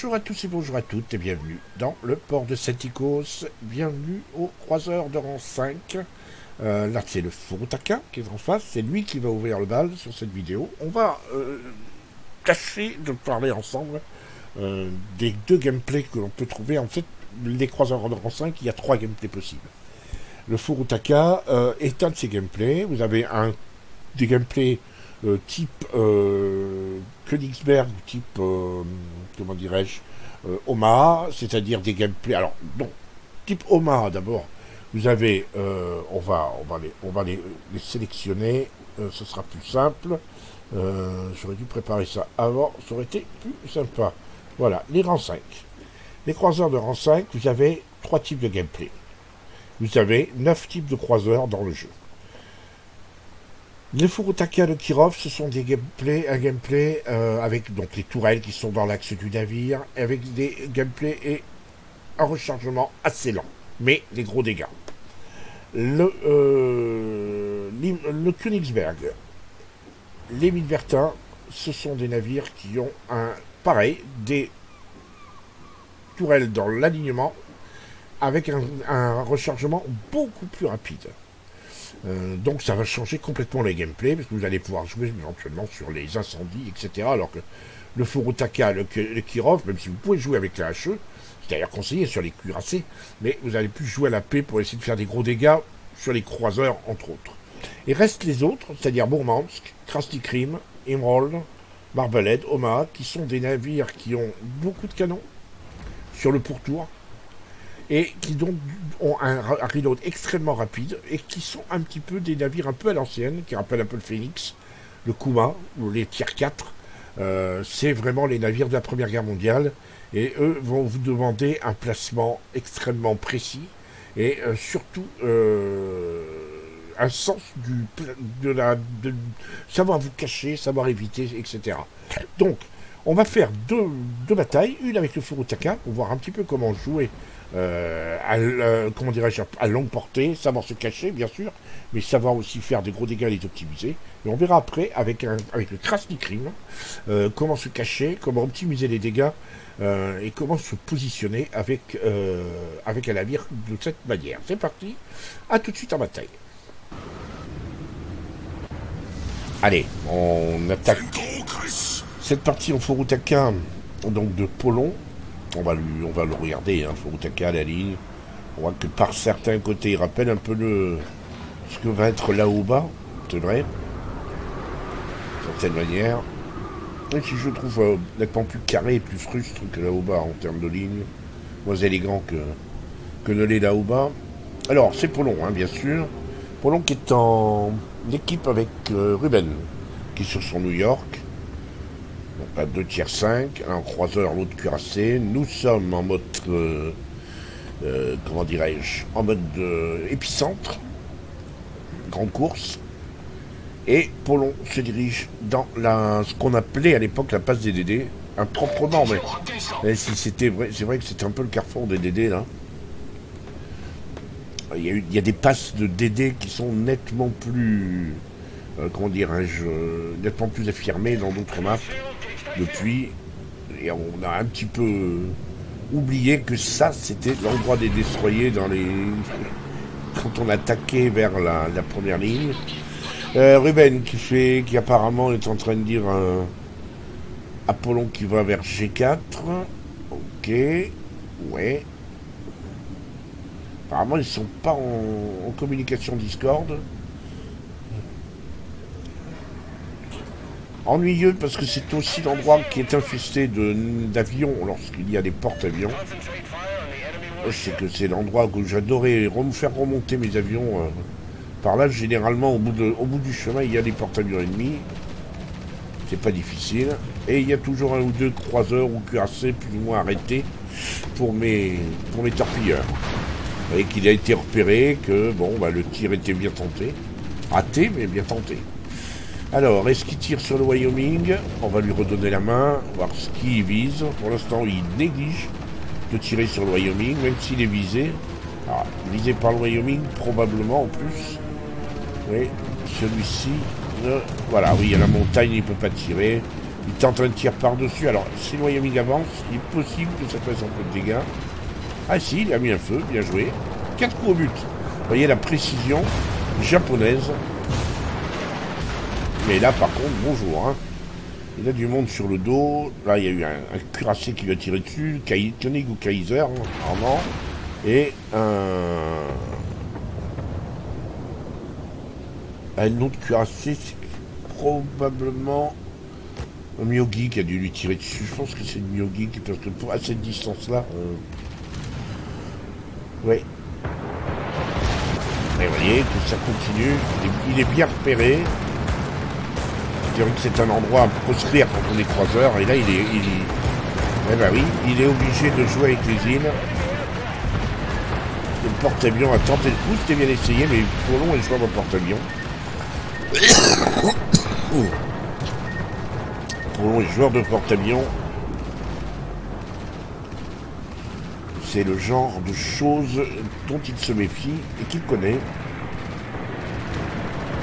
Bonjour à tous et bonjour à toutes et bienvenue dans le port de Saint-Icos. Bienvenue au croiseur de rang 5. Là c'est le Furutaka qui est en face, c'est lui qui va ouvrir le bal sur cette vidéo. On va tâcher de parler ensemble des deux gameplays que l'on peut trouver. En fait, les croiseurs de rang 5, il y a 3 gameplays possibles. Le Furutaka est un de ces gameplays. Vous avez des gameplays type Königsberg, type comment dirais-je, Omaha, c'est-à-dire des gameplays. Alors non, type Omaha d'abord. Vous avez, on va les sélectionner. Ce sera plus simple. J'aurais dû préparer ça avant. Ça aurait été plus sympa. Voilà, les rangs 5. Les croiseurs de rang 5, vous avez 3 types de gameplay. Vous avez 9 types de croiseurs dans le jeu. Les Furutaka de Kirov, ce sont des gameplays, un gameplay avec donc les tourelles qui sont dans l'axe du navire, avec des gameplays et un rechargement assez lent, mais des gros dégâts. Le Königsberg, les Milvertins, ce sont des navires qui ont des tourelles dans l'alignement, avec un rechargement beaucoup plus rapide. Donc ça va changer complètement les gameplays, parce que vous allez pouvoir jouer éventuellement sur les incendies, etc. Alors que le Furutaka, le Kirov, même si vous pouvez jouer avec la HE, c'est d'ailleurs conseillé sur les cuirassés, mais vous allez plus jouer à la paix pour essayer de faire des gros dégâts sur les croiseurs, entre autres. Et restent les autres, c'est-à-dire Murmansk, Krasny Krim, Emerald, Marblehead, Omaha, qui sont des navires qui ont beaucoup de canons sur le pourtour, et qui donc ont un reload extrêmement rapide, et qui sont un petit peu des navires un peu à l'ancienne, qui rappellent un peu le Phoenix, le Kuma, ou les Tier 4. C'est vraiment les navires de la Première Guerre mondiale, et eux vont vous demander un placement extrêmement précis, et surtout un sens de savoir vous cacher, savoir éviter, etc. Donc, on va faire deux batailles, une avec le Furutaka, pour voir un petit peu comment jouer comment dirais-je, à longue portée, savoir se cacher bien sûr, mais savoir aussi faire des gros dégâts et les optimiser. Et on verra après avec le Krasny Krim comment se cacher, comment optimiser les dégâts et comment se positionner avec un navire de cette manière. C'est parti, à tout de suite en bataille. Allez, on attaque cette partie en Furutaka, donc de Polon. On va le regarder, hein, Furutaka à la ligne. On voit que par certains côtés, il rappelle un peu ce que va être l'Aoba, c'est vrai, d'une certaine manière. Et si je trouve nettement plus carré et plus frustre que l'Aoba en termes de ligne, moins élégant que ne l'est l'Aoba. Alors, c'est Polon, hein, bien sûr. Polon qui est en équipe avec Ruben, qui est sur son New York. Donc là, 2 tiers 5, un croiseur, l'autre cuirassé. Nous sommes en mode, comment dirais-je, en mode épicentre, grande course. Et Polon se dirige dans ce qu'on appelait à l'époque la passe des DD, improprement, mais si c'était vrai, c'est vrai que c'était un peu le carrefour des DD là. Il y a des passes de DD qui sont nettement plus, comment dirais-je, nettement plus affirmées dans d'autres maps. Depuis, et on a un petit peu oublié que ça c'était l'endroit des destroyers quand on attaquait vers la première ligne. Ruben qui apparemment est en train de dire Apollon qui va vers G4. Ok, ouais. Apparemment ils sont pas en communication Discord. Ennuyeux parce que c'est aussi l'endroit qui est infesté d'avions lorsqu'il y a des porte-avions. Je sais que c'est l'endroit où j'adorais faire remonter mes avions. Par là, généralement, au bout du chemin, il y a des porte-avions ennemis. C'est pas difficile. Et il y a toujours un ou deux croiseurs ou cuirassés plus ou moins arrêtés pour mes torpilleurs. Vous voyez qu'il a été repéré, que bon, bah, le tir était bien tenté. Raté, mais bien tenté. Alors, est-ce qu'il tire sur le Wyoming? On va lui redonner la main, voir ce qu'il vise. Pour l'instant, il néglige de tirer sur le Wyoming, même s'il est visé. Alors, visé par le Wyoming, probablement en plus. Oui, celui-ci, voilà, oui, il y a la montagne, il ne peut pas tirer. Il est en train de tirer par-dessus. Alors, si le Wyoming avance, il est possible que ça fasse un peu de dégâts. Ah si, il a mis un feu, bien joué. 4 coups au but. Vous voyez la précision japonaise. Mais là, par contre, bonjour. Hein. Il a du monde sur le dos. Là, il y a eu un cuirassé qui lui a tiré dessus. Koenig ou Kaiser, hein, apparemment. Et un autre cuirassé, c'est probablement un Myogi qui a dû lui tirer dessus. Je pense que c'est le Myogi parce que à cette distance-là... Ouais. Et vous voyez que ça continue. Il est bien repéré. Je dirais que c'est un endroit à proscrire quand on est croiseur. Et là, eh ben oui, il est obligé de jouer avec les îles. Le porte-avions a tenté le coup. C'était bien essayé, mais Polon est joueur de porte-avions. Polon est joueur de porte-avions. C'est le genre de choses dont il se méfie et qu'il connaît.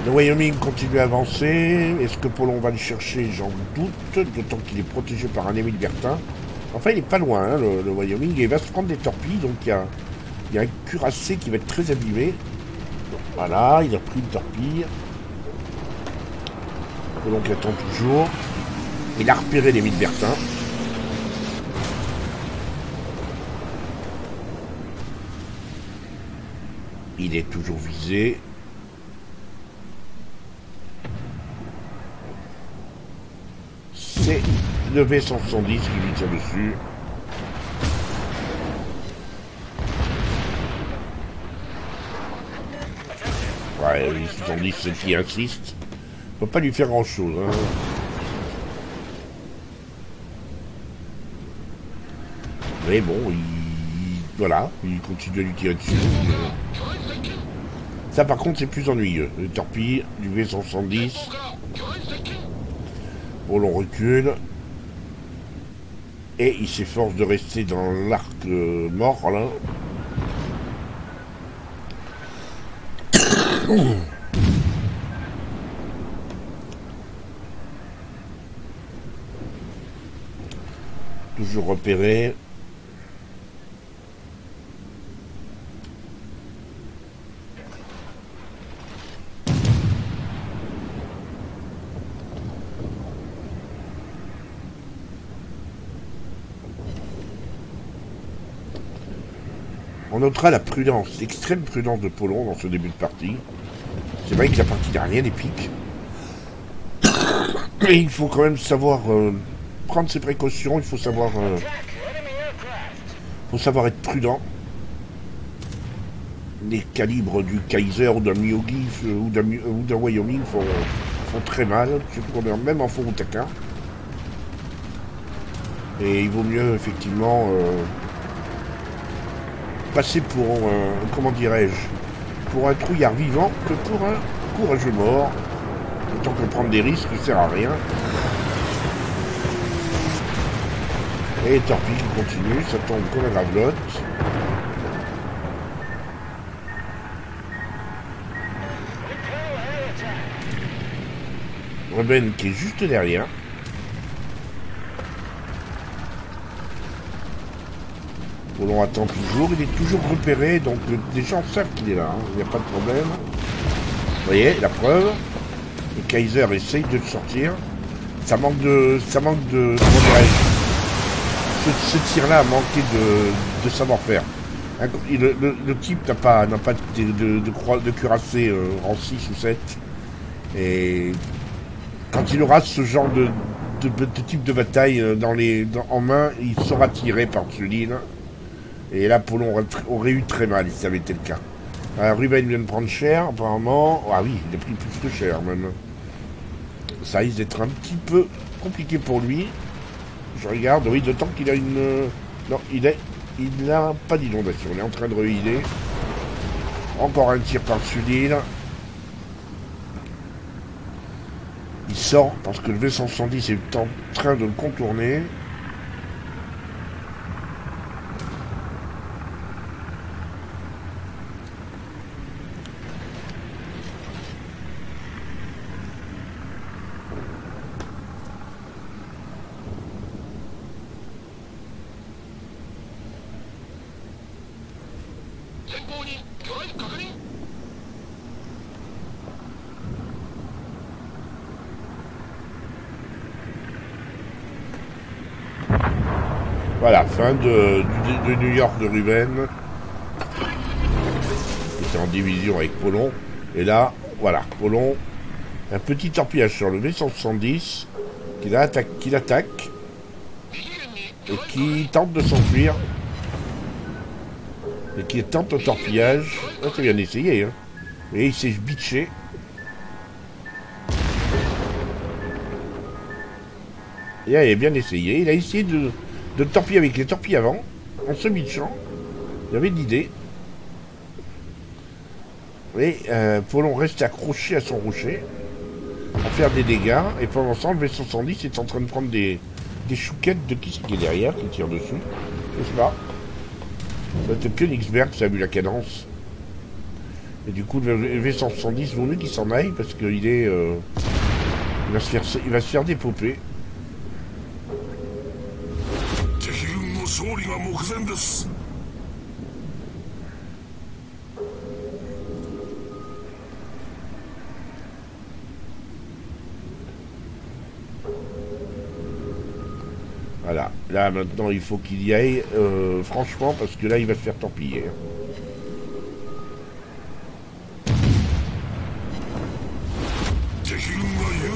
Le Wyoming continue à avancer. Est-ce que Polon va le chercher? J'en doute, d'autant qu'il est protégé par un Émile Bertin. Enfin, il n'est pas loin, hein, le Wyoming, et il va se prendre des torpilles, donc il y a un cuirassé qui va être très abîmé. Donc, voilà, il a pris une torpille. Polon qui attend toujours. Il a repéré l'Émile Bertin. Il est toujours visé. C'est le V170 qui lui tire dessus. Ouais, le 70 c'est qui insiste. On peut pas lui faire grand chose. Hein. Mais bon, voilà, il continue à lui tirer dessus. Ça par contre c'est plus ennuyeux. Les torpilles du V170. Bon, l'on recule. Et il s'efforce de rester dans l'arc mort là. Toujours repéré. On notera la prudence, l'extrême prudence de Polon dans ce début de partie. C'est vrai que la partie n'a rien d'épique. Mais il faut quand même savoir prendre ses précautions, il faut savoir être prudent. Les calibres du Kaiser ou d'un Myogi ou d'un Wyoming font très mal, surtout même en Furutaka. Et il vaut mieux effectivement passer pour comment dirais-je, pour un trouillard vivant que pour un courageux mort. Autant que prendre des risques ne sert à rien. Et les torpilles qui continuent, ça tombe comme la gravelotte. Ruben qui est juste derrière. On attend toujours, il est toujours repéré, donc les gens savent qu'il est là, hein, il n'y a pas de problème. Vous voyez, la preuve. Le Kaiser essaye de le sortir. Ça manque de comment dirais-je, ce tir-là a manqué de savoir-faire. Le type n'a pas de cuirassé en 6 ou 7. Et quand il aura ce genre de type de bataille en main, il saura tirer par-dessus l'île. Et là, Polon aurait eu très mal si ça avait été le cas. Ruben vient de prendre cher, apparemment. Ah oui, il a pris plus que cher, même. Ça risque d'être un petit peu compliqué pour lui. Je regarde, oui, d'autant qu'il a une... Non, il n'a pas d'inondation. Il est en train de rehiler. Encore un tir par-dessus l'île. Il sort parce que le V170 est en train de le contourner. Voilà, fin de New York de Ruben. Qui était en division avec Polon. Et là, voilà, Polon, un petit torpillage sur le V170 qui l'attaque et qui tente de s'enfuir. Et qui tente le torpillage. Ah, c'est bien essayé, hein. Et il s'est bitché. Et il a bien essayé. Il a essayé de torpiller avec les torpilles avant, en se bitchant. Il avait de l'idée. Et Polon reste accroché à son rocher, à faire des dégâts. Et pendant ce temps, le V170 est en train de prendre des chouquettes de qui est derrière, qui tire dessus. Je sais pas. C'est Königsberg, ça a vu la cadence. Et du coup, le V170, vaut mieux qu'il s'en aille parce qu'il est. Il va se faire dépoper. Voilà, là maintenant il faut qu'il y aille, franchement, parce que là il va se faire torpiller.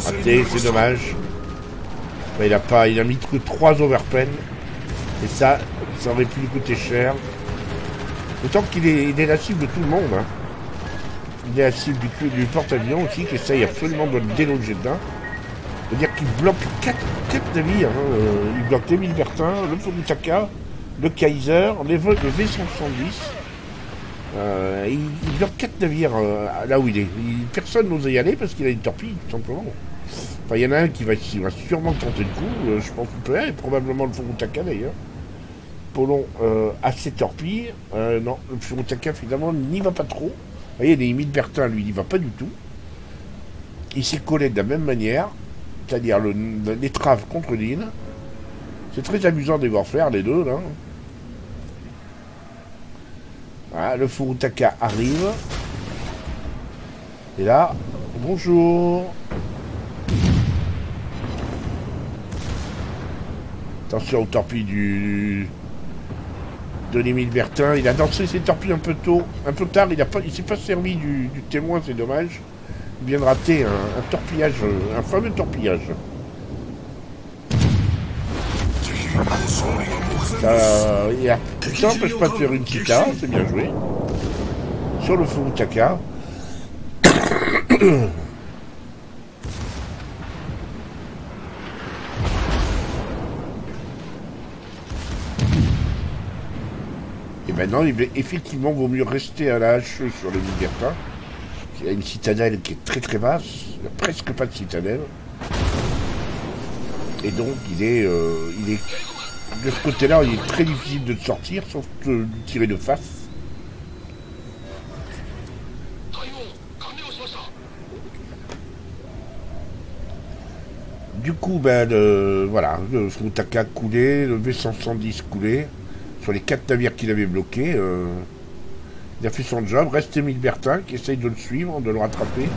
Raté, c'est dommage. Enfin, il a mis que 3 overpen. Et ça aurait pu lui coûter cher. Autant qu'il est la cible de tout le monde. Hein. Il est la cible du porte-avions aussi, qui essaye absolument de le déloger dedans. C'est-à-dire qu'il bloque 4 navires. Hein. Il bloque l'Émile Bertin, le Furutaka, le Kaiser, le V170. Il bloque 4 navires là où il est. Personne n'ose y aller parce qu'il a une torpille, tout simplement. Enfin, il y en a un qui va sûrement tenter le coup. Je pense qu'il peut être, et probablement le Furutaka d'ailleurs. Polon a ses torpilles. Non, le Furutaka finalement n'y va pas trop. Vous voyez, l'Émile Bertin, lui, n'y va pas du tout. Il s'est collé de la même manière. C'est-à-dire l'étrave contre l'île. C'est très amusant de les voir faire, les deux, là. Voilà, le Furutaka arrive. Et là, bonjour. Attention aux torpilles de l'Émile Bertin. Il a dansé ses torpilles un peu tôt, un peu tard. Il s'est pas servi du témoin, c'est dommage. Il vient de rater un torpillage, un fameux torpillage. Ça n'empêche pas de faire une Kita, c'est bien joué. Sur le Furutaka. Et maintenant, effectivement, il vaut mieux rester à la hache sur les Bertin. Il y a une citadelle qui est très très basse, il n'y a presque pas de citadelle. Et donc il est de ce côté-là, il est très difficile de sortir, sauf de tirer de face. Du coup, voilà, le Furutaka coulé, le V170 coulé, sur les 4 navires qu'il avait bloqués. Il a fait son job. Reste Émile Bertin qui essaye de le suivre, de le rattraper.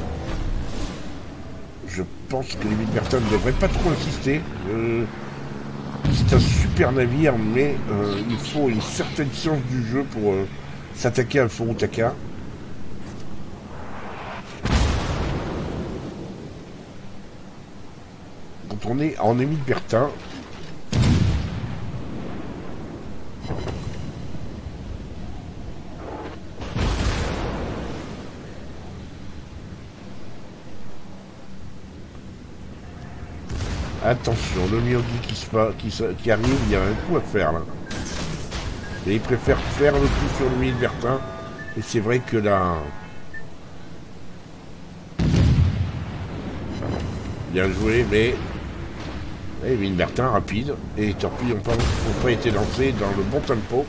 Je pense que l'Émile Bertin ne devrait pas trop insister. C'est un super navire, mais il faut une certaine science du jeu pour s'attaquer à un Furutaka. Quand on est en Émile Bertin, attention, le Miyogi qui arrive, il y a un coup à faire là. Et il préfère faire le coup sur le Émile Bertin. Et c'est vrai que là... Bien joué, mais... Émile Bertin rapide. Et les torpilles n'ont pas été lancées dans le bon tempo.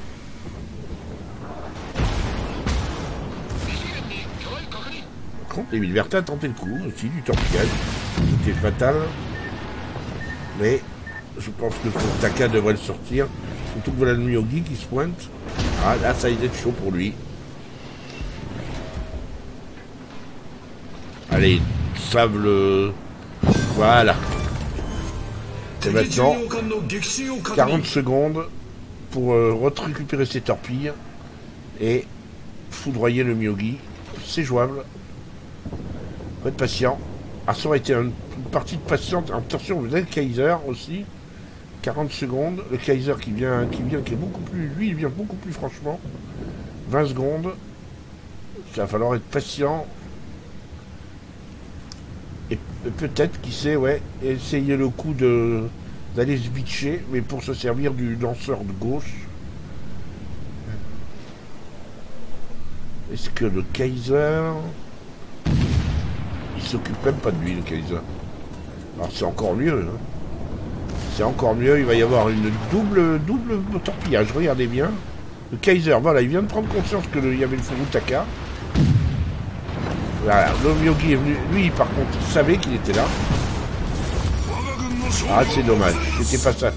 Par contre, Émile Bertin a tenté le coup aussi du torpillage. C'était fatal. Mais je pense que Furutaka devrait le sortir. Surtout que voilà le Miyogi qui se pointe. Ah, là, ça a été chaud pour lui. Allez, sable... Voilà. Et maintenant, 40 secondes pour récupérer ses torpilles et foudroyer le Myogi. C'est jouable. Faut être patient. Ah, ça aurait été une partie de patience. Attention, vous avez le Kaiser aussi. 40 secondes. Le Kaiser qui est beaucoup plus... Lui, il vient beaucoup plus franchement. 20 secondes. Il va falloir être patient. Et peut-être, qui sait, ouais, essayer le coup d'aller se bitcher, mais pour se servir du lanceur de gauche. Est-ce que le Kaiser... Il s'occupe même pas de lui, le Kaiser. Alors c'est encore mieux. Hein. C'est encore mieux, il va y avoir une double torpillage, regardez bien. Le Kaiser, voilà, il vient de prendre conscience qu'il y avait le Furutaka. Voilà, le Myogi est venu. Lui, par contre, il savait qu'il était là. Ah, c'est dommage. C'était pas ça.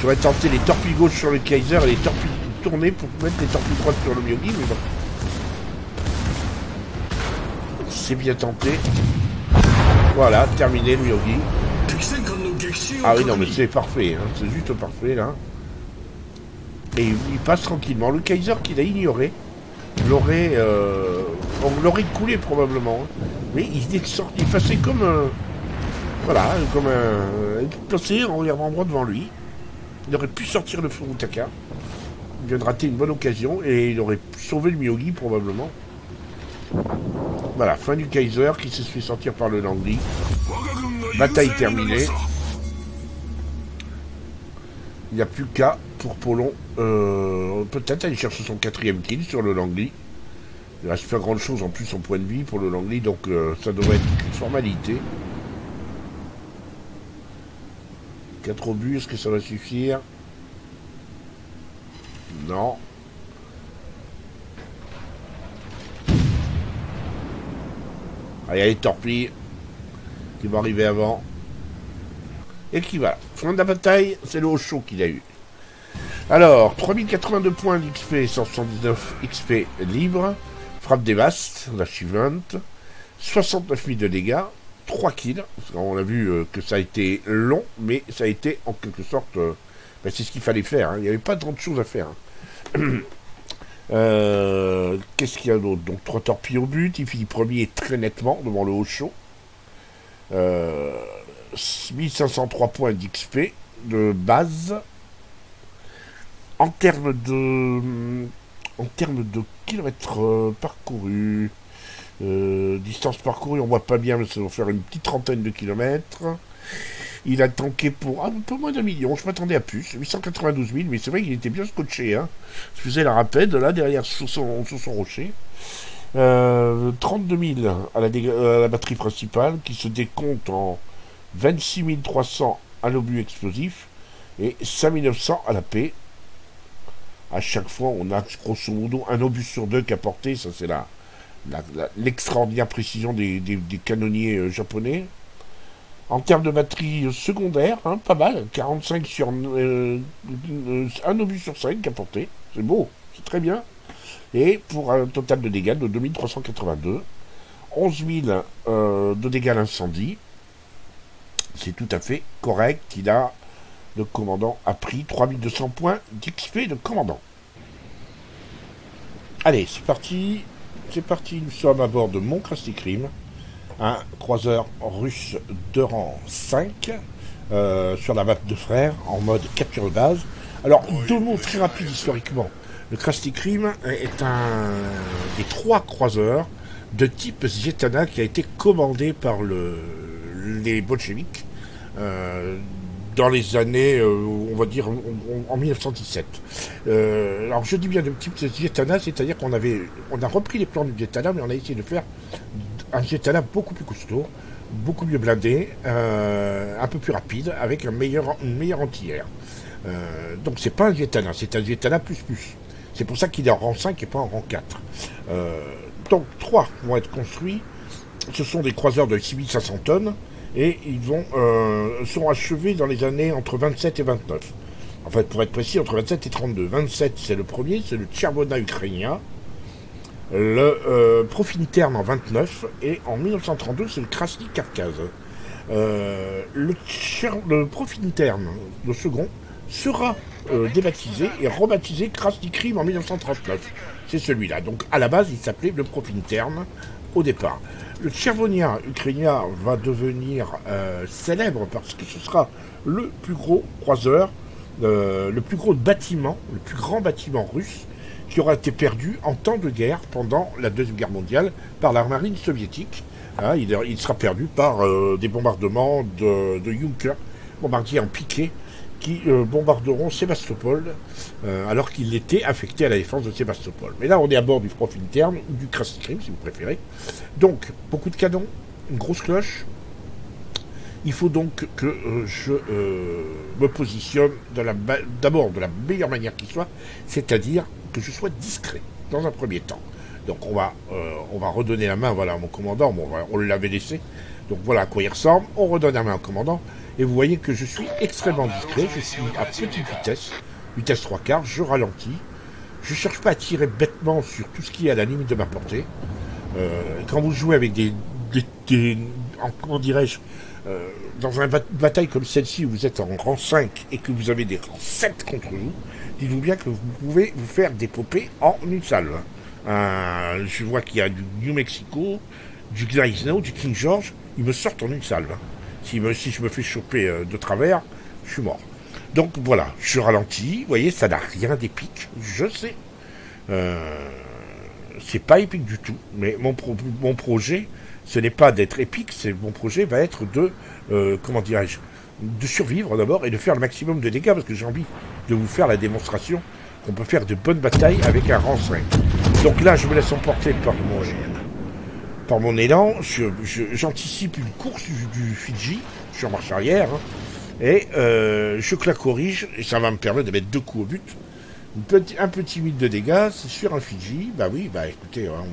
J'aurais tenté les torpilles gauches sur le Kaiser et les torpilles tournées pour mettre les torpilles droites sur le Myogi, mais bon. C'est bien tenté. Voilà, terminé le Myogi. Ah oui, non, mais c'est parfait. Hein. C'est juste parfait, là. Et il passe tranquillement. Le Kaiser qu'il a ignoré, on l'aurait coulé probablement. Mais il passait comme voilà, comme il passait en regardant droit devant lui. Il aurait pu sortir le Furutaka. Il vient de rater une bonne occasion et il aurait sauvé le Myogi probablement. Voilà, fin du Kaiser qui se fait sortir par le Langley. Bataille terminée. Il n'y a plus qu'à pour Polon peut-être aller chercher son 4e kill sur le Langley. Il ne reste pas grand chose en plus en point de vie pour le Langley, donc ça devrait être une formalité. 4 obus, est-ce que ça va suffire? Non. Allez, les torpilles qui vont arriver avant. Et qui va. Fin de la bataille, c'est le Osho qu'il a eu. Alors, 3082 points d'XP, 179 XP libre. Frappe dévaste, l'achievement. 69 000 de dégâts. 3 kills. On a vu que ça a été long, mais ça a été en quelque sorte... ben, c'est ce qu'il fallait faire. Hein. Il n'y avait pas tant de choses à faire. Hein. Qu'est-ce qu'il y a d'autre? Donc 3 torpilles au but. Il finit premier très nettement devant le Osho. 1503 points d'XP de base. En termes de kilomètres parcourus, distance parcourue, on voit pas bien, mais ça va faire une petite trentaine de kilomètres. Il a tanké pour un peu moins d'1 million, je m'attendais à plus, 892 000, mais c'est vrai qu'il était bien scotché. Hein. Je faisais la rapide, là, derrière, sur son rocher. 32 000 à la batterie principale, qui se décompte en 26 300 à l'obus explosif, et 5 900 à la paix. À chaque fois, on a grosso modo un obus sur 2 qu'à porter, ça c'est l'extraordinaire précision des canonniers japonais. En termes de batterie secondaire, hein, pas mal, 45 sur un obus sur 5 qu'à porter, c'est beau, c'est très bien. Et pour un total de dégâts de 2382, 11 000 de dégâts à l'incendie, c'est tout à fait correct. Le commandant a pris 3200 points d'XP de commandant. Allez, c'est parti. Nous sommes à bord de mon Krusty Kreme, un croiseur russe de rang 5, sur la map de frères, en mode capture de base. Alors, 2 mots très rapides historiquement. Le Krusty Kreme est un des 3 croiseurs de type Zhetana qui a été commandé par les bolcheviks dans les années, on va dire, en 1917. Alors je dis bien de type Zhetana, c'est-à-dire qu'on a repris les plans du Zhetana, mais on a essayé de faire un Zhetana beaucoup plus costaud, beaucoup mieux blindé, un peu plus rapide, avec une meilleure anti-air. Donc c'est pas un Zhetana, c'est un Zhetana plus. C'est pour ça qu'il est en rang 5 et pas en rang 4. Donc 3 vont être construits. Ce sont des croiseurs de 6500 tonnes. Et ils seront achevés dans les années entre 27 et 29. En fait, pour être précis, entre 27 et 32. 27, c'est le premier, c'est le Tchervona ukrainien. le Profintern en 29 et en 1932 c'est le Krasny Kavkaz. Le Profintern, le second, sera débaptisé et rebaptisé Krasny Krim en 1939. C'est celui-là. Donc à la base il s'appelait le Profintern au départ. Le Tchervonia ukrainien va devenir célèbre parce que ce sera le plus gros croiseur, le plus gros bâtiment, le plus grand bâtiment russe qui aura été perdu en temps de guerre pendant la Deuxième Guerre mondiale par la marine soviétique. Hein, il sera perdu par des bombardements de Junker, bombardiers en piqué, qui bombarderont Sébastopol alors qu'il était affecté à la défense de Sébastopol. Mais là, on est à bord du Profintern ou du Krasny Krim, si vous préférez. Donc, beaucoup de canons, une grosse cloche. Il faut donc que je me positionne d'abord de la meilleure manière qui soit, c'est-à-dire que je sois discret dans un premier temps. Donc on va redonner la main voilà, à mon commandant, bon, on l'avait laissé, donc voilà à quoi il ressemble, on redonne la main au commandant, et vous voyez que je suis extrêmement discret, je suis à petite vitesse, vitesse 3/4, je ralentis, je ne cherche pas à tirer bêtement sur tout ce qui est à la limite de ma portée. Quand vous jouez avec comment dirais-je, dans une bataille comme celle-ci où vous êtes en rang 5 et que vous avez des rangs 7 contre vous, dites-vous bien que vous pouvez vous faire dépoper en une salve. Je vois qu'il y a du New Mexico, du Gneisenau, du King George, ils me sortent en une salve. Si je me fais choper de travers, je suis mort. Donc voilà, je ralentis, vous voyez, ça n'a rien d'épique, je sais. C'est pas épique du tout, mais mon projet, ce n'est pas d'être épique, mon projet va être de, comment dirais-je, de survivre d'abord et de faire le maximum de dégâts, parce que j'ai envie de vous faire la démonstration qu'on peut faire de bonnes batailles avec un rang 5. Donc là, je me laisse emporter par mon élan, j'anticipe une course du Fidji, je suis en marche arrière, hein, et je la corrige, et ça va me permettre de mettre 2 coups au but. Un petit 8 de dégâts, c'est sur un Fidji, bah oui, bah écoutez, hein,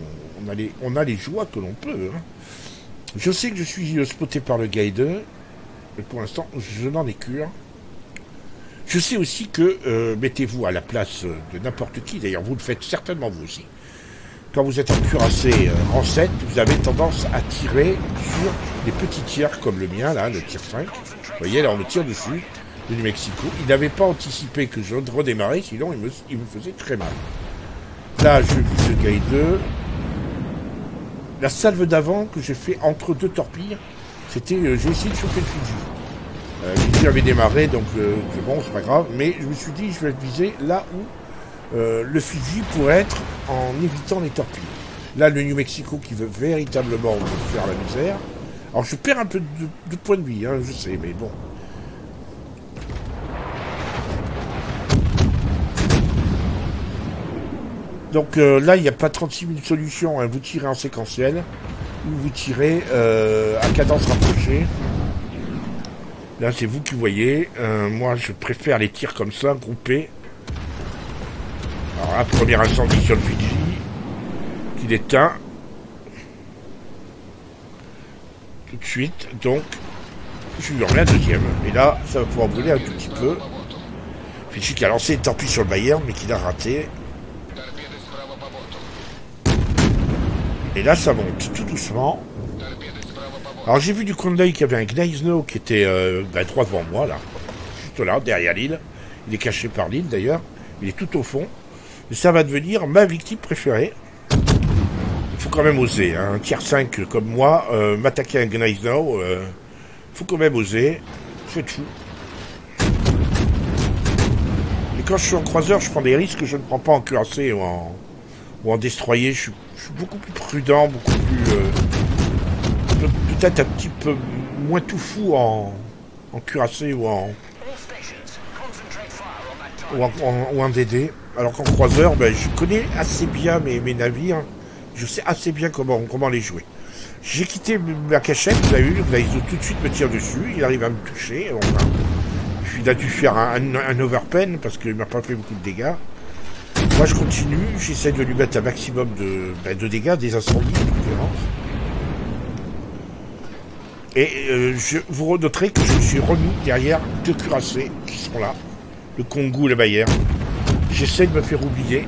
on a les joies que l'on peut. Hein. Je sais que je suis spoté par le Guide, mais pour l'instant, je n'en ai cure. Je sais aussi que, mettez-vous à la place de n'importe qui, d'ailleurs vous le faites certainement vous aussi, quand vous êtes en cuirassé rang 7, vous avez tendance à tirer sur des petits tirs comme le mien, là, le tir 5. Vous voyez, là on me tire dessus, du Mexico. Il n'avait pas anticipé que je redémarrais, sinon il me faisait très mal. Là, je vis ce Guide 2. La salve d'avant que j'ai fait entre 2 torpilles, c'était, j'ai essayé de choper le Fidji. Fidji avait démarré, donc c'est bon, c'est pas grave, mais je me suis dit, je vais viser là où le Fidji pourrait être en évitant les torpilles. Là, le New Mexico qui veut véritablement me faire la misère. Alors, je perds un peu de points de vie, hein, je sais, mais bon. Donc là, il n'y a pas 36 000 solutions, hein. Vous tirez en séquentiel, ou vous tirez à cadence rapprochée. Là, c'est vous qui voyez. Moi, je préfère les tirs comme ça, groupés. Alors là, premier incendie sur le Fidji, qu'il éteint. Tout de suite, donc, je lui en remets un deuxième. Et là, ça va pouvoir brûler un tout petit peu. Fidji qui a lancé une torpille sur le Bayern, mais qui l'a raté. Et là, ça monte tout doucement. Alors, j'ai vu du coin de l'œil qu'il y avait un Gneisenau qui était droit devant moi, là. Juste là, derrière l'île. Il est caché par l'île, d'ailleurs. Il est tout au fond. Et ça va devenir ma victime préférée. Il faut quand même oser. Hein. Un tiers 5 comme moi, m'attaquer à un Gneisenau, faut quand même oser. Faites fou. Et quand je suis en croiseur, je prends des risques que je ne prends pas en cuirassé ou en destroyer. Je suis beaucoup plus prudent, beaucoup plus... peut-être un petit peu moins tout fou en cuirassé ou en DD. Alors qu'en croiseur, ben, je connais assez bien mes navires. Je sais assez bien comment les jouer. J'ai quitté ma cachette, vous avez vu, là, ils ont tout de suite me tire dessus. Il arrive à me toucher. Il a dû faire un overpen parce qu'il m'a pas fait beaucoup de dégâts. Moi, je continue. J'essaie de lui mettre un maximum de dégâts, des incendies, de préférence. Et vous noterez que je me suis remis derrière 2 cuirassés qui sont là. Le Kongu et le Bayern. J'essaie de me faire oublier.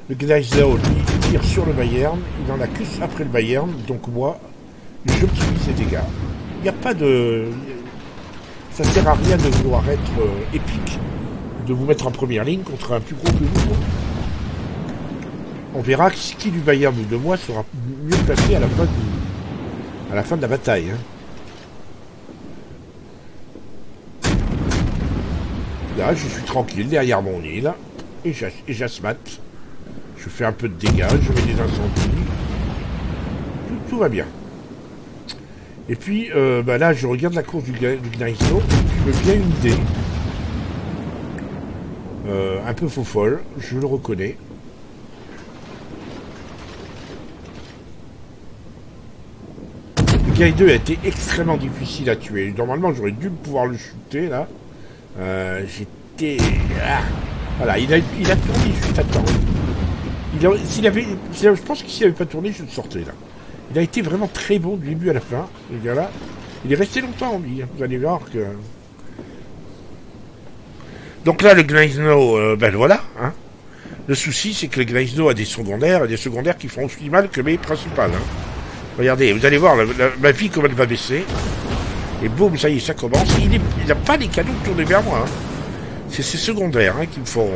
Le Gneisenau, lui, tire sur le Bayern. Il n'en a que après le Bayern. Donc moi, j'optimise les dégâts. Il n'y a pas de... Ça sert à rien de vouloir être épique, de vous mettre en première ligne contre un plus gros que vous. On verra qui du Bayern ou de moi sera mieux placé à la fin de la bataille. Hein. Là, je suis tranquille derrière mon île et j'asmate. Je fais un peu de dégâts, je mets des incendies. Tout va bien. Et puis, là, je regarde la course du Gneisenau, je me viens une idée. Un peu faux folle, je le reconnais. Le Guy 2 a été extrêmement difficile à tuer. Normalement, j'aurais dû pouvoir le shooter, là. J'étais... Ah, voilà, il a tourné juste à temps. Je pense que s'il n'avait pas tourné, je le sortais, là. Il a été vraiment très bon du début à la fin, ce gars-là. Il est resté longtemps en vie, hein. Vous allez voir que... Donc là, le Gneisenau, voilà. Hein. Le souci, c'est que le Gneisenau a des secondaires, et des secondaires qui font aussi mal que mes principales. Hein. Regardez, vous allez voir ma vie, comme elle va baisser. Et boum, ça y est, ça commence. Il n'a pas les canons tournés vers moi. Hein. C'est ces secondaires hein, qui me font...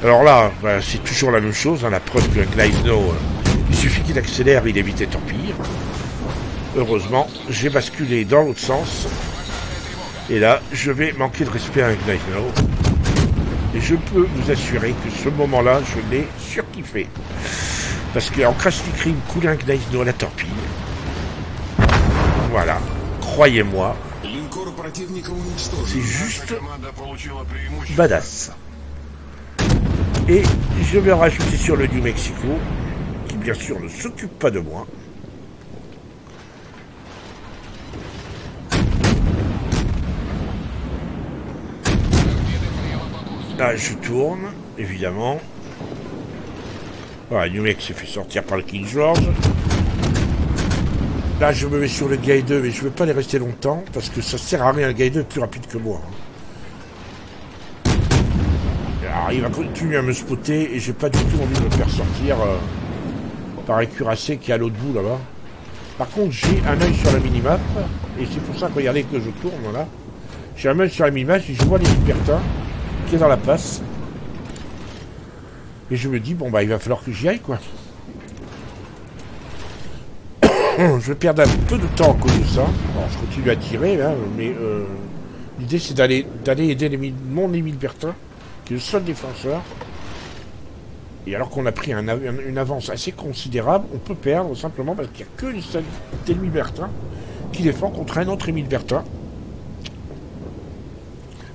Alors là, c'est toujours la même chose. Hein, la preuve qu'un Gneisenau... il suffit qu'il accélère, il évite les torpilles. Heureusement, j'ai basculé dans l'autre sens. Et là, je vais manquer de respect à un Gneisenau. Et je peux vous assurer que ce moment-là, je l'ai surkiffé. Parce qu'en Crash Crime, couler un Gneisenau à la torpille. Voilà. Croyez-moi. C'est juste badass. Et je vais rajouter sur le New Mexico, qui bien sûr ne s'occupe pas de moi. Là, je tourne, évidemment. Voilà, New Mexico s'est fait sortir par le King George. Là, je me mets sur le Guy 2, mais je ne veux pas les rester longtemps, parce que ça sert à rien, le Guy 2 est plus rapide que moi. Alors, il va continuer à me spotter, et j'ai pas du tout envie de me faire sortir par un cuirassé qui est à l'autre bout, là-bas. Par contre, j'ai un œil sur la minimap, et c'est pour ça que regardez que je tourne, là. J'ai un œil sur la minimap, et je vois les libertins qui est dans la passe. Et je me dis, bon, bah, il va falloir que j'y aille, quoi. Je vais perdre un peu de temps à cause de ça. Alors, je continue à tirer, là, mais l'idée, c'est d'aller aider mon Émile Bertin, qui est le seul défenseur. Et alors qu'on a pris une avance assez considérable, on peut perdre simplement parce qu'il n'y a que les seuls Émile Bertin qui défend contre un autre Émile Bertin.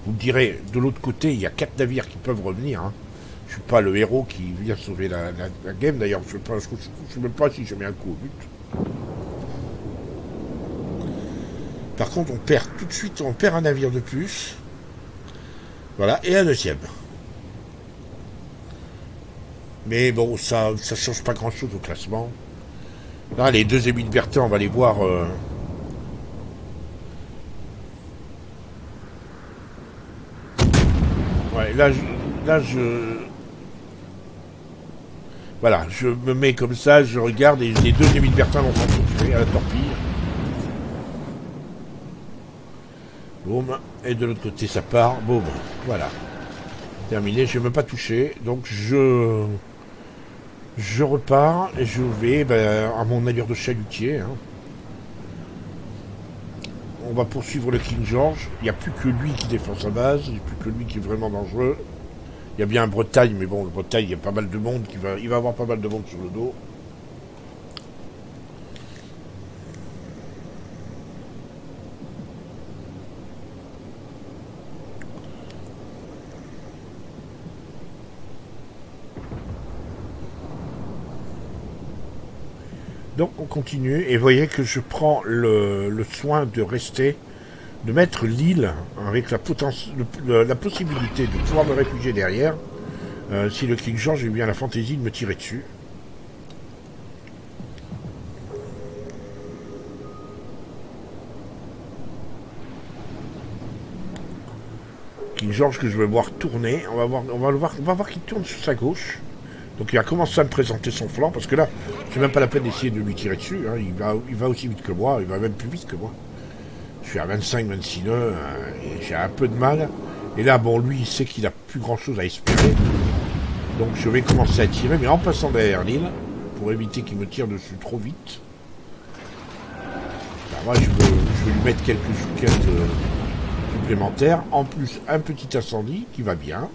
Vous me direz, de l'autre côté, il y a 4 navires qui peuvent revenir. Hein. Je suis pas le héros qui vient sauver la game, d'ailleurs. Je ne sais même pas si je mets un coup au but. Par contre, on perd tout de suite, on perd un navire de plus. Voilà, et un deuxième. Mais bon, ça change pas grand-chose au classement. Là, les deux Émile Bertin, on va les voir... Ouais, là, voilà, je me mets comme ça, je regarde, et les deux Émile Bertin vont s'en tuer à la torpille. Boum, et de l'autre côté ça part, boum, voilà. Terminé, je ne vais même pas toucher, donc je repars et je vais à mon navire de chalutier. Hein. On va poursuivre le King George. Il n'y a plus que lui qui défend sa base, il n'y a plus que lui qui est vraiment dangereux. Il y a bien un Bretagne, mais bon, le Bretagne, il y a pas mal de monde, il va avoir pas mal de monde sur le dos. Donc on continue, et vous voyez que je prends le soin de rester, de mettre l'île avec la possibilité de pouvoir me réfugier derrière, si le King George a eu bien la fantaisie de me tirer dessus. King George que je vais voir tourner, on va voir qu'il tourne sur sa gauche. Donc il a commencé à me présenter son flanc, parce que là, c'est même pas la peine d'essayer de lui tirer dessus. Hein. Il va aussi vite que moi, il va même plus vite que moi. Je suis à 25-26 nœuds, et j'ai un peu de mal. Et là, bon, lui, il sait qu'il a plus grand-chose à espérer. Donc je vais commencer à tirer, mais en passant derrière l'île, pour éviter qu'il me tire dessus trop vite. Ben, moi, je veux lui mettre quelques chouquettes supplémentaires. En plus, un petit incendie qui va bien.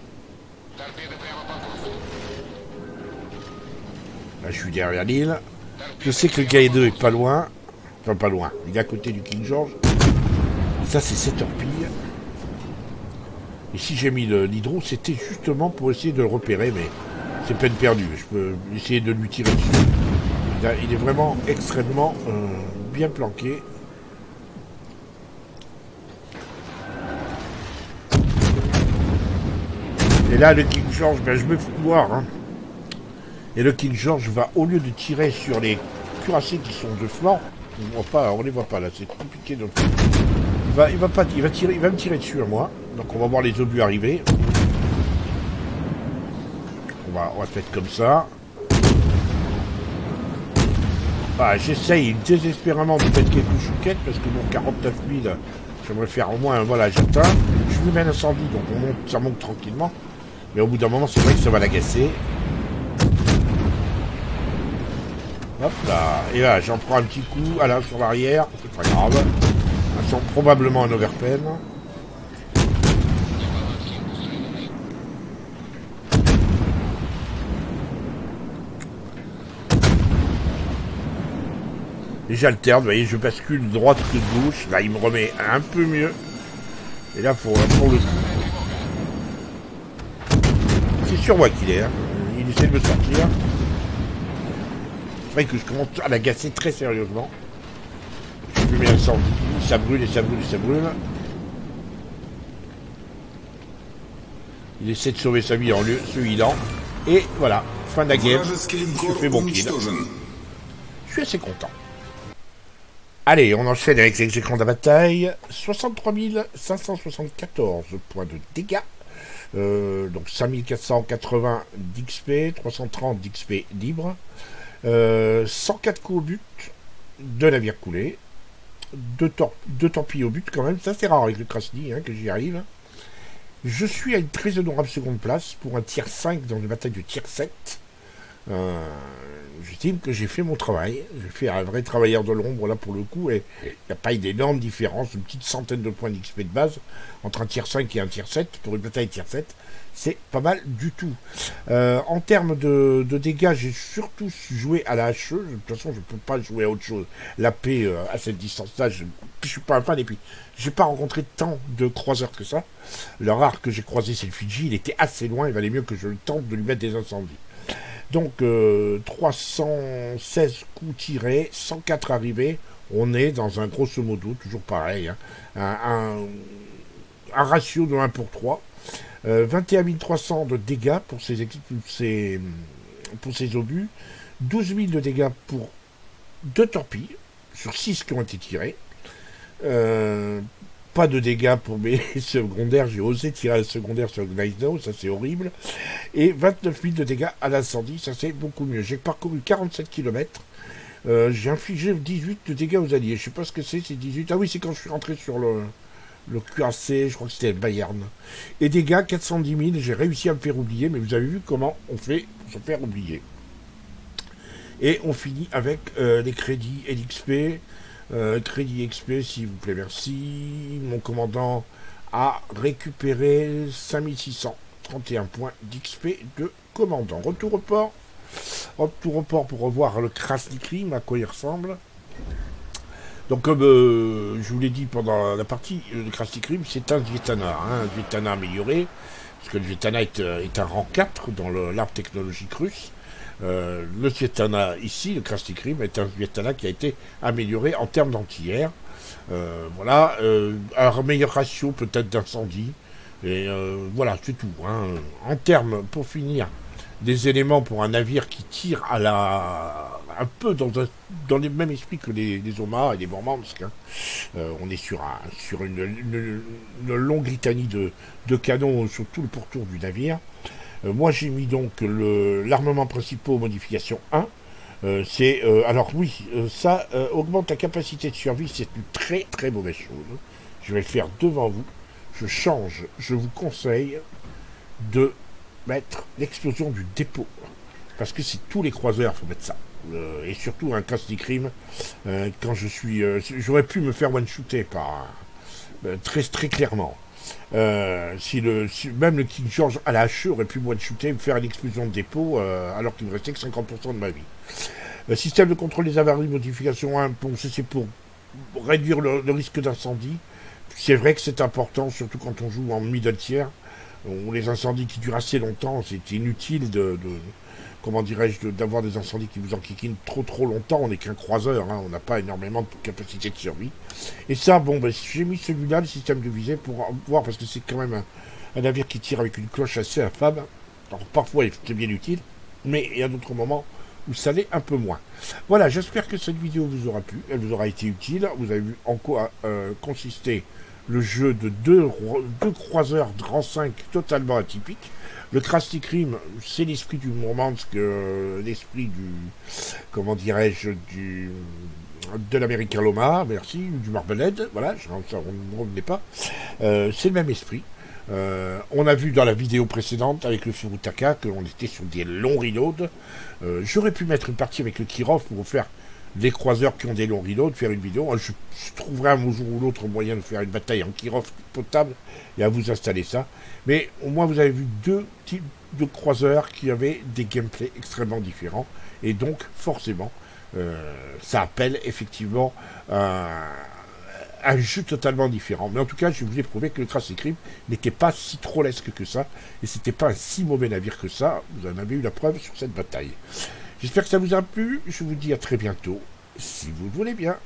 Là, je suis derrière l'île. Je sais que le Gaedo est pas loin. Enfin, pas loin. Il est à côté du King George. Et ça, c'est 7 torpilles. Et si j'ai mis l'hydro, c'était justement pour essayer de le repérer, mais c'est peine perdue. Je peux essayer de lui tirer dessus. Il est vraiment extrêmement bien planqué. Et là, le King George, ben, je me fous de voir. Hein. Et le King George va, au lieu de tirer sur les cuirassés qui sont de flanc, on les voit pas là, c'est compliqué. Donc, il va me tirer dessus à moi. Donc on va voir les obus arriver. On va faire comme ça. Ah, j'essaye désespérément de mettre quelques chouquettes parce que bon, 49 000, j'aimerais faire au moins, voilà, j'atteins. Je lui mets un incendie, donc ça monte tranquillement. Mais au bout d'un moment, c'est vrai que ça va l'agacer. Hop là, et là, j'en prends un petit coup, là, sur l'arrière, c'est pas grave. Elles sont probablement un overpen. Et j'alterne, vous voyez, je bascule de droite que de gauche. Là, il me remet un peu mieux. Et là, pour le coup, c'est sur moi qu'il est. Hein. Il essaie de me sortir. C'est vrai que je commence à l'agacer très sérieusement. Je lui mets un incendie. Ça brûle et ça brûle et ça brûle. Il essaie de sauver sa vie en lieu, ce healant. Et voilà, fin de la game. Je fais mon kill. Je suis assez content. Allez, on enchaîne avec les écrans de bataille. 63 574 points de dégâts. Donc 5480 d'XP, 330 d'XP libre. 104 coups au but, 2 navires coulés. 2 torpilles au but quand même. Ça c'est rare avec le Krasny, hein, que j'y arrive. Je suis à une très honorable seconde place pour un tier 5 dans une bataille de tier 7. J'estime que j'ai fait mon travail. J'ai fait un vrai travailleur de l'ombre là pour le coup, et il n'y a pas eu d'énorme différence, une petite centaine de points d'XP de base entre un tier 5 et un tier 7 pour une bataille tier 7. C'est pas mal du tout. En termes de dégâts, j'ai surtout joué à la HE. De toute façon, je ne peux pas jouer à autre chose. La paix à cette distance-là, je ne suis pas un fan. Et puis, j'ai pas rencontré tant de croiseurs que ça. Le rare que j'ai croisé, c'est le Fidji. Il était assez loin. Il valait mieux que je tente de lui mettre des incendies. Donc 316 coups tirés, 104 arrivés. On est dans un grosso modo, toujours pareil, hein, un ratio de 1 pour 3. 21 300 de dégâts pour ces obus. 12 000 de dégâts pour 2 torpilles, sur 6 qui ont été tirés. Pas de dégâts pour mes secondaires. J'ai osé tirer à la secondaire sur Gneisenau, ça c'est horrible. Et 29 000 de dégâts à l'incendie, ça c'est beaucoup mieux. J'ai parcouru 47 km. J'ai infligé 18 de dégâts aux alliés. Je sais pas ce que c'est 18. Ah oui, c'est quand je suis rentré sur le cuirassé, je crois que c'était le Bayern. Et dégâts 410 000. J'ai réussi à me faire oublier, mais vous avez vu comment on fait pour se faire oublier. Et on finit avec les crédits et l'XP. Crédit XP, s'il vous plaît, merci. Mon commandant a récupéré 5631 points d'XP de commandant. Retour au port. Retour au port pour revoir le Krasny Krim, à quoi il ressemble. Donc, comme je vous l'ai dit pendant la partie, le Krasny Krim, c'est un Zvietana, hein, un Zvietana amélioré, parce que le Zvietana est un rang 4 dans l'arbre technologique russe. Le Zvietana ici, le Krasny Krim, est un Zvietana qui a été amélioré en termes d'anti-air. Voilà, un meilleur ratio peut-être d'incendie. Et voilà, c'est tout. Hein. En termes, pour finir, des éléments pour un navire qui tire un peu dans le même esprit que les Omaha et les Murmansk. Hein. On est sur une longue litanie de canons sur tout le pourtour du navire. Moi j'ai mis donc l'armement principal modification 1. Alors oui, ça augmente la capacité de survie, c'est une très très mauvaise chose. Je vais le faire devant vous. Je change, je vous conseille de mettre l'explosion du dépôt. Parce que c'est tous les croiseurs, il faut mettre ça. Et surtout un Krusty Kreme, quand je suis... j'aurais pu me faire one-shooter par... très très clairement. Même le King George à la hache aurait pu me one-shooter, me faire une explosion de dépôt, alors qu'il me restait que 50% de ma vie. Système de contrôle des avaries, modification 1, bon, c'est pour réduire le risque d'incendie. C'est vrai que c'est important, surtout quand on joue en middle tier, où les incendies qui durent assez longtemps, c'est inutile comment dirais-je, d'avoir des incendies qui vous enquiquinent trop longtemps. On n'est qu'un croiseur, hein, on n'a pas énormément de capacité de survie. Et ça, bon, ben, j'ai mis celui-là, le système de visée, pour voir, parce que c'est quand même un navire qui tire avec une cloche assez infâme. Alors parfois, c'est bien utile, mais il y a d'autres moments où ça l'est un peu moins. Voilà, j'espère que cette vidéo vous aura plu, elle vous aura été utile. Vous avez vu en quoi consistait le jeu de deux croiseurs de rang 5 totalement atypiques. Le Krusty Kreme, c'est l'esprit du Murmansk, l'esprit du, comment dirais-je, de l'American Loma, merci, du Marblehead, voilà, on ne revenait pas. C'est le même esprit. On a vu dans la vidéo précédente avec le Furutaka qu'on était sur des longs reloads. J'aurais pu mettre une partie avec le Kirov pour faire les croiseurs qui ont des longs reloads, faire une vidéo. Je trouverai un jour ou l'autre moyen de faire une bataille en Kirov potable et à vous installer ça. Mais au moins vous avez vu deux types de croiseurs qui avaient des gameplays extrêmement différents. Et donc forcément, ça appelle effectivement un jeu totalement différent. Mais en tout cas, je vous ai prouvé que le Krusty Kreme n'était pas si trollesque que ça. Et c'était pas un si mauvais navire que ça. Vous en avez eu la preuve sur cette bataille. J'espère que ça vous a plu. Je vous dis à très bientôt, si vous le voulez bien.